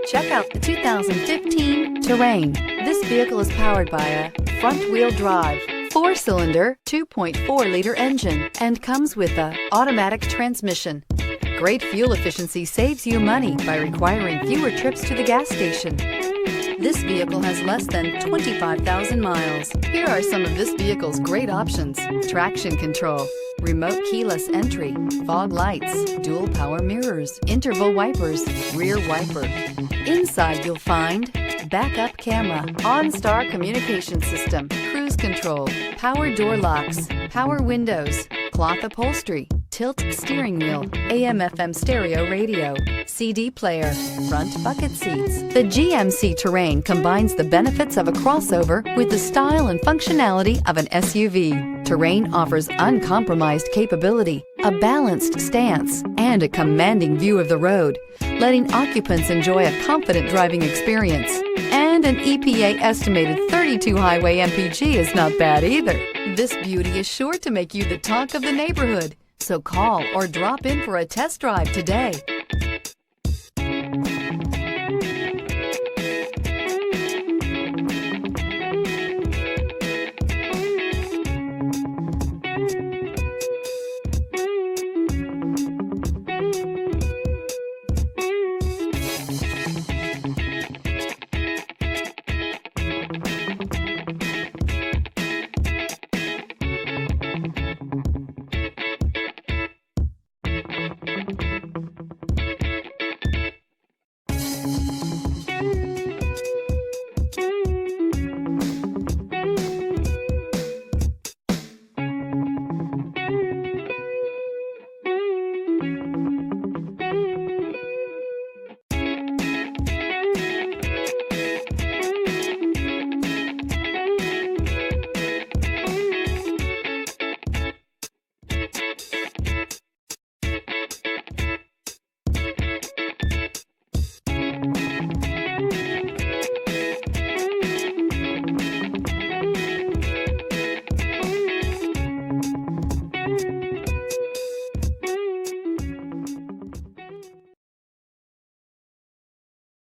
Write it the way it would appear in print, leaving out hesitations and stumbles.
Check out the 2015 Terrain. This vehicle is powered by a front-wheel drive, 4-cylinder, 2.4-liter engine and comes with a automatic transmission. Great fuel efficiency saves you money by requiring fewer trips to the gas station. This vehicle has less than 25,000 miles. Here are some of this vehicle's great options: traction control, remote keyless entry, fog lights, dual power mirrors, interval wipers, rear wiper. Inside you'll find backup camera, OnStar Communication System, cruise control, power door locks, power windows, cloth upholstery, tilt steering wheel, AM/FM stereo radio, CD player, front bucket seats. The GMC Terrain combines the benefits of a crossover with the style and functionality of an SUV. Terrain offers uncompromised capability, a balanced stance, and a commanding view of the road, letting occupants enjoy a confident driving experience. And an EPA estimated 32 highway MPG is not bad either. This beauty is sure to make you the talk of the neighborhood. So call or drop in for a test drive today.